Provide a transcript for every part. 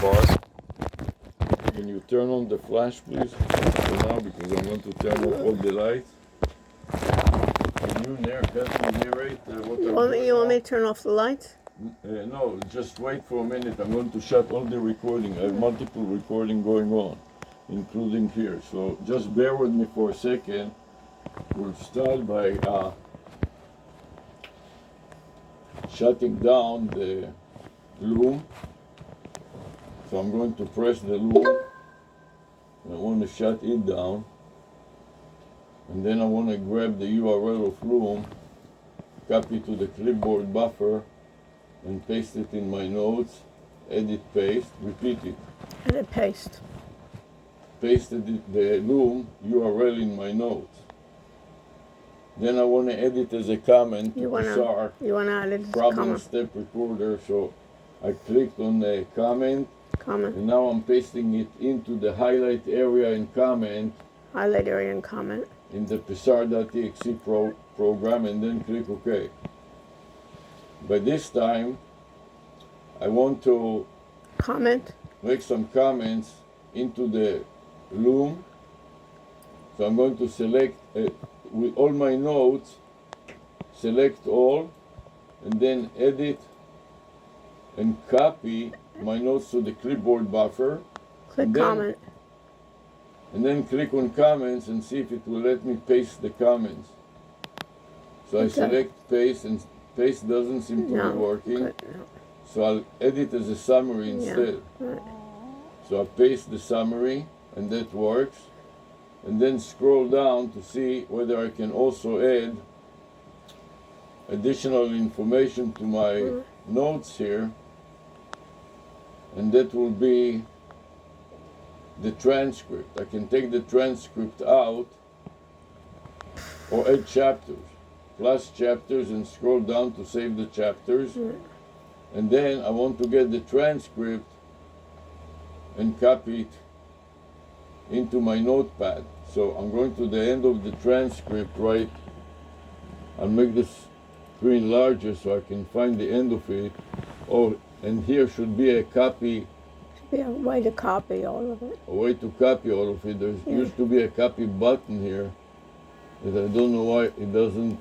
pause. Can you turn on the flash, please? For now, because I'm going to turn off all the lights. Can you help me narrate what I'm doing? You want me to turn off the lights? No, just wait for a minute. I'm going to shut all the recording. I have multiple recording going on, including here. So just bear with me for a second. We'll start by shutting down the loom. So I'm going to press the loom. I want to shut it down. And then I want to grab the URL of loom, copy to the clipboard buffer, and paste it in my notes. Edit, paste, repeat it. Edit, paste. Pasted the loom URL in my notes. Then I want to edit as a comment to Psar. You want to add it as a Problem comment. step recorder. So I clicked on the comment. Comment. And now I'm pasting it into the highlight area in comment. Highlight area and comment. In the Psar.exe program, and then click OK. By this time, I want to comment. Make some comments into the loom. So I'm going to select with all my notes, select all, and then edit and copy my notes to the clipboard buffer. Click comment. And then click on comments and see if it will let me paste the comments. So I select paste, and paste doesn't seem to be working. So I'll edit as a summary instead. So I paste the summary, and that works. And then scroll down to see whether I can also add additional information to my notes here. And that will be the transcript. I can take the transcript out or add chapters, plus chapters, and scroll down to save the chapters. And then I want to get the transcript and copy it into my notepad. So I'm going to the end of the transcript, right? I'll make this screen larger so I can find the end of it. Oh, and here should be a copy. Yeah, a way to copy all of it. A way to copy all of it. There used to be a copy button here, but I don't know why it doesn't.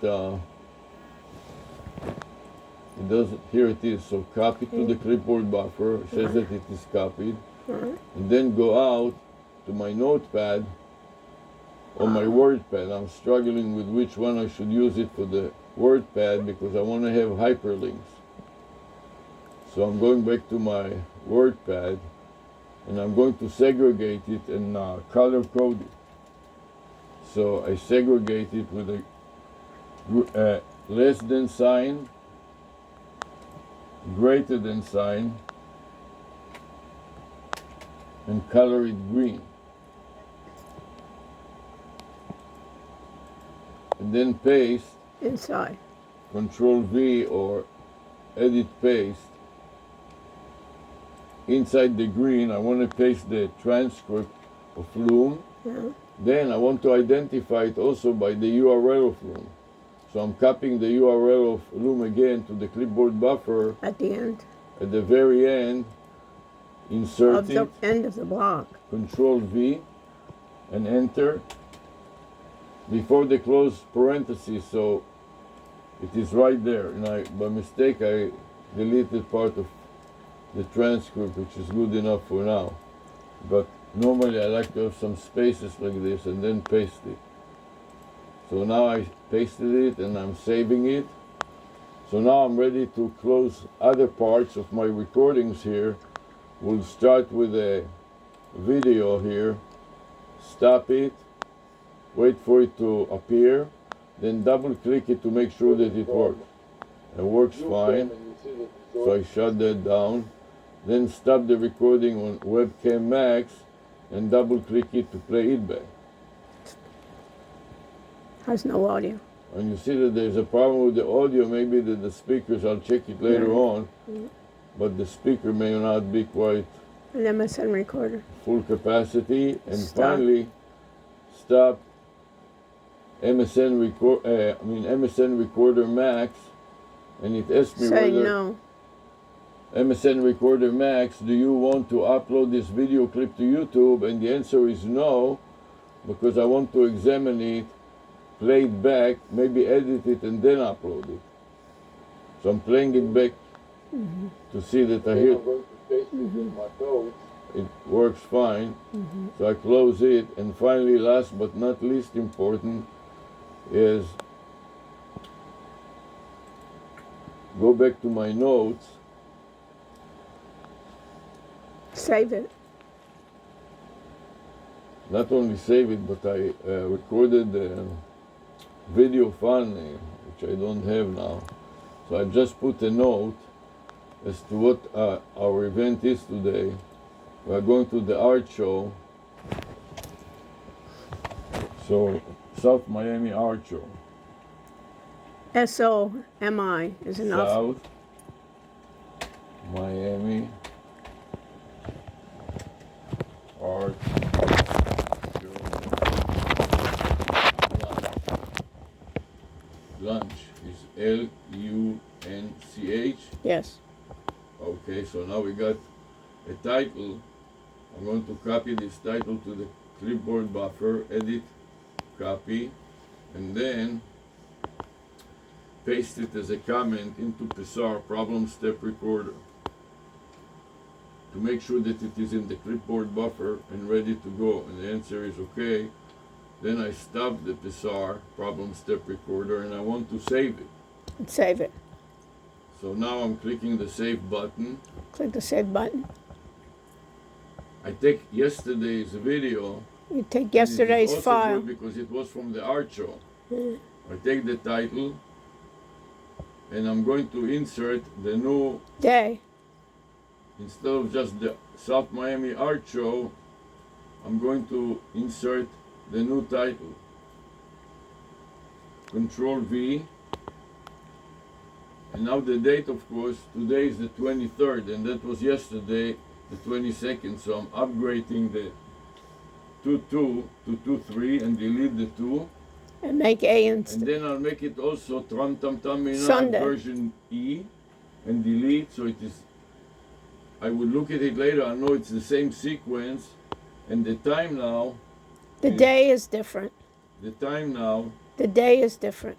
Here it is. So copy to the clipboard buffer. It says that it is copied. And then go out to my notepad or my WordPad. I'm struggling with which one I should use it for the WordPad because I want to have hyperlinks. So I'm going back to my WordPad. And I'm going to segregate it and color code it. So I segregate it with a less than sign, greater than sign, and color it green. And then paste. Inside. Control V or edit paste. Inside the green, I want to paste the transcript of loom. Then I want to identify it also by the URL of loom. So I'm copying the URL of loom again to the clipboard buffer. At the end. At the very end, insert it. Of the end of the block. Control V and enter. Before the close parentheses, so it is right there. And by mistake, I deleted part of the transcript, which is good enough for now. But normally I like to have some spaces like this and then paste it. So now I pasted it and I'm saving it. So now I'm ready to close other parts of my recordings here. We'll start with a video here. Stop it. Wait for it to appear. Then double click it to make sure that it works. It works fine. So I shut that down. Then stop the recording on Webcam Max and double click it to play it back. Has no audio. And you see that there's a problem with the audio, maybe that the speakers, I'll check it later on, but the speaker may not be quite an MSN recorder. Full capacity. And finally, stop MSN recorder Max, and it asks me Say no. MSN Recorder Max, do you want to upload this video clip to YouTube? And the answer is no, because I want to examine it, play it back, maybe edit it, and then upload it. So I'm playing it back to see that I hear. I'm going to paste it in my notes. It works fine. So I close it. And finally, last but not least important, is go back to my notes. Save it. Not only save it, but I recorded the video file name, which I don't have now. So I just put a note as to what our event is today. We are going to the art show. So, South Miami Art Show. SOMI is enough. South Miami Art Show. Lunch is LUNCH. Yes. Okay, so now we got a title. I'm going to copy this title to the clipboard buffer, edit, copy, and then paste it as a comment into Psar Problem Step Recorder to make sure that it is in the clipboard buffer and ready to go. And the answer is okay. Then I stop the Psar Problem Step Recorder and I want to save it. And save it. So now I'm clicking the save button. Click the save button. I take yesterday's video. You take It is yesterday's also file. good because it was from the art show. I take the title and I'm going to insert the new, Day. instead of just the South Miami Art Show, I'm going to insert the new title. Control V. And now the date, of course, today is the 23rd, and that was yesterday, the 22nd. So I'm upgrading the 22 to 23 and delete the 2. And make A And instead. then I'll make it also Tram Tam Tam Mena Sunday. version E and delete. So it is, I would look at it later, I know it's the same sequence. And the time now, The day is different. the time now, The day is different.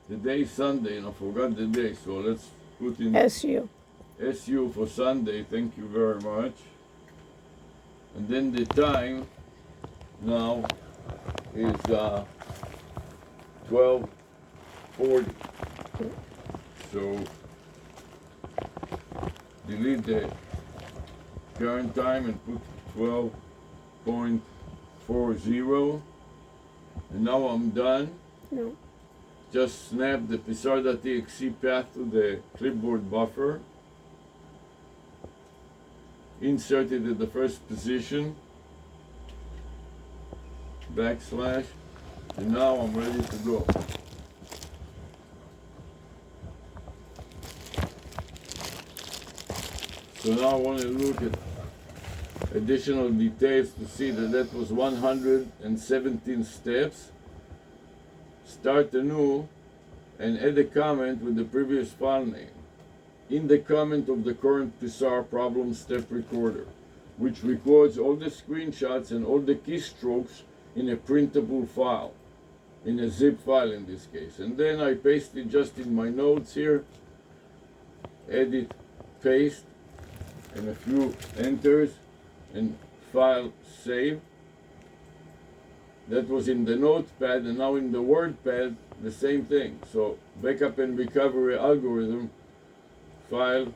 the day is Sunday, and I forgot the day. So let's put in SU. SU for Sunday, thank you very much. And then the time now is 12:40. So delete the current time and put 12.40. And now I'm done. No. Just snap the Psar.txt path to the clipboard buffer. Insert it at the first position. Backslash. And now I'm ready to go. So now I want to look at additional details to see that that was 117 steps. Start anew and add a comment with the previous file name in the comment of the current Psar Problem Step Recorder, which records all the screenshots and all the keystrokes in a printable file, in a zip file in this case. And then I paste it just in my notes here, edit, paste, and a few enters, and file save. That was in the notepad, and now in the WordPad, the same thing. So backup and recovery algorithm, file,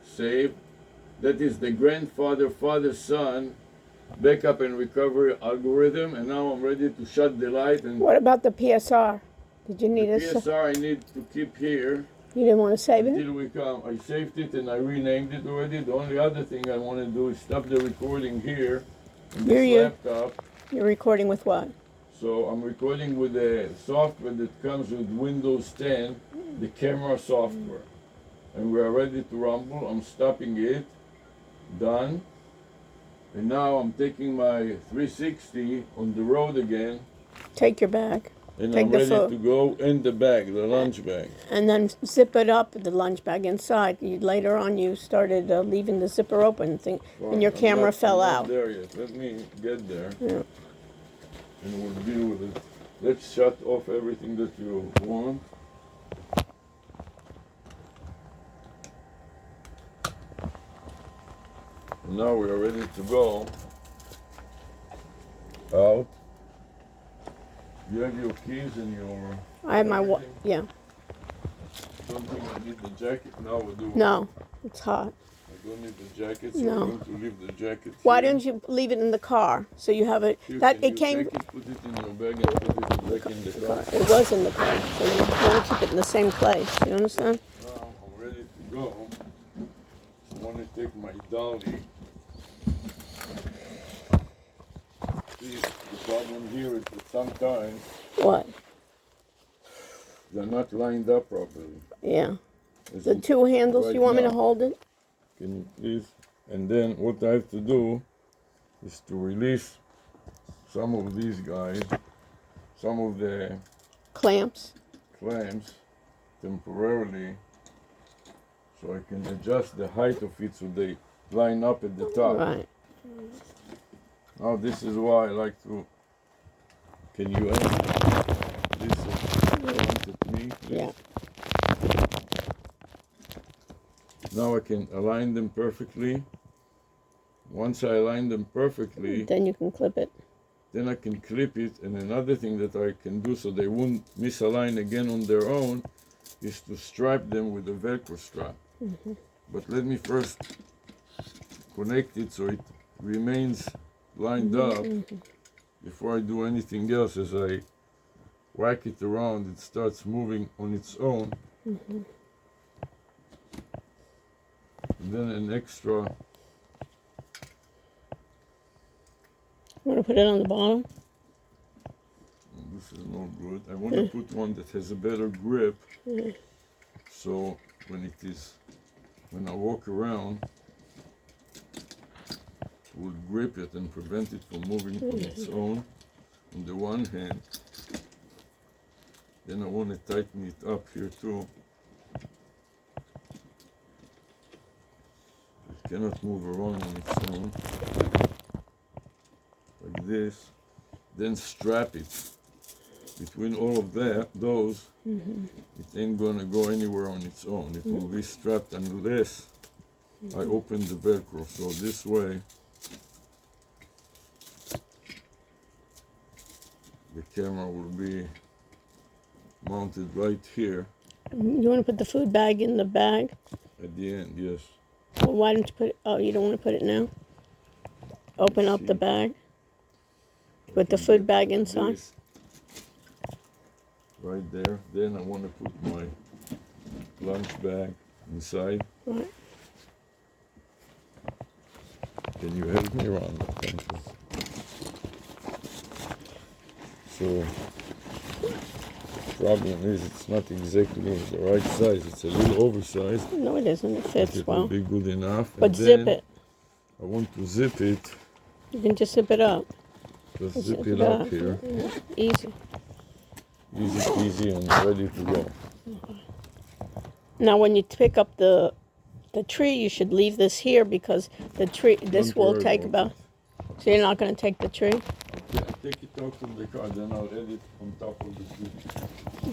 save. That is the grandfather, father, son, backup and recovery algorithm. And now I'm ready to shut the light. And What about the PSR? Did you the need a PSR I need to keep here You didn't want to save it? until we come. I saved it and I renamed it already. The only other thing I want to do is stop the recording here on Hear this you. laptop. You're recording with what? So I'm recording with the software that comes with Windows 10, the camera software. And we are ready to rumble. I'm stopping it. Done. And now I'm taking my 360 on the road again. Take your bag. And Take I'm the ready food. to go in the bag, the lunch bag. And then zip it up, the lunch bag inside. Later on, you started leaving the zipper open, and your Fine, camera fell I'm not out. there yet. Let me get there Yeah. and we'll deal with it. Let's shut off everything that you want. And now we are ready to go out. You have your keys and your... I have my everything? yeah. Don't think I need the jacket now. We'll do it. No, it's hot. I don't need the jacket, so No. I'm going to leave the jacket Why here. don't you leave it in the car so you have it? Here, That can it you came. take it, put it in your bag and put it back in the car? It was in the car, so you want to keep it in the same place. You understand? Now I'm ready to go. I want to take my dolly. See, the problem here is that sometimes What? they're not lined up properly. Yeah. As The in- two handles. right You want me to now. hold it? Can you please? And then what I have to do is to release some of these guys, some of the Clamps. clamps temporarily, so I can adjust the height of it so they line up at the top. Right. Now this is why I like to. Can you aim this at me? Yeah. Now I can align them perfectly. Once I align them perfectly, Then you can clip it. then I can clip it. And another thing that I can do so they won't misalign again on their own is to strap them with a Velcro strap. But let me first connect it so it remains lined up before I do anything else. As I whack it around, it starts moving on its own. And then an extra, Want to put it on the bottom? this is no good. I want to put one that has a better grip. So when I walk around, it will grip it and prevent it from moving on its own on the one hand. Then I want to tighten it up here too. It cannot move around on its own. Like this. Then strap it. Between all of those, it ain't gonna go anywhere on its own. It will be strapped unless I open the Velcro. So this way, the camera will be mounted right here You want to put the food bag in the bag? at the end, yes. Well, why don't you put it? Oh, you don't want to put it now? Open up the bag. Put the food bag inside. This right there. Then I want to put my lunch bag inside. Right. Can you help me around? Thank you. So, problem is it's not exactly the right size. It's a little oversized. No, it isn't. It But fits it will well. be good enough. But And zip then it. I want to zip it. You can just zip it up. Just zip it up here. Yeah. Easy. Easy peasy and ready to go. Now, when you pick up the tree, you should leave this here because the tree. This Don't will worry take about about. So you're not going to take the tree. Yeah, take it out from the car, then I'll add it on top of the tree.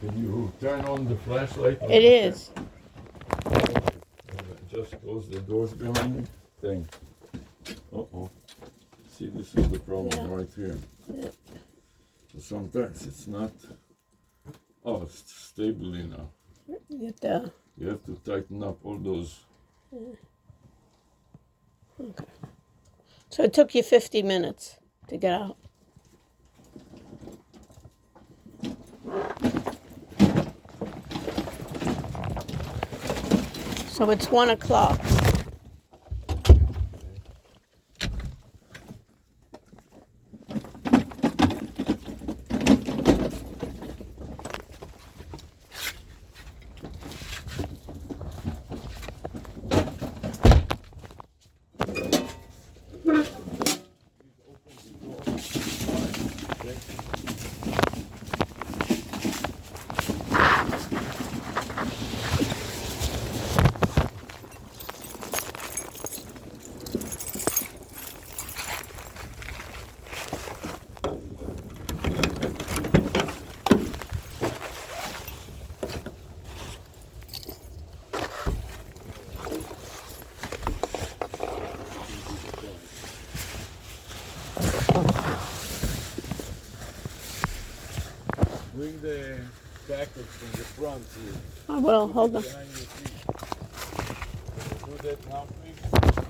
Can you turn on the flashlight? It is. Just close the doors behind me. Thanks. Uh-oh. See, this is the problem right here. So sometimes it's not... Oh, it's stable now. You get the. You have to tighten up all those... Okay. So it took you 50 minutes to get out. So it's 1 o'clock. the package from the front here. I will. Hold on. Behind your feet. Do that now, please.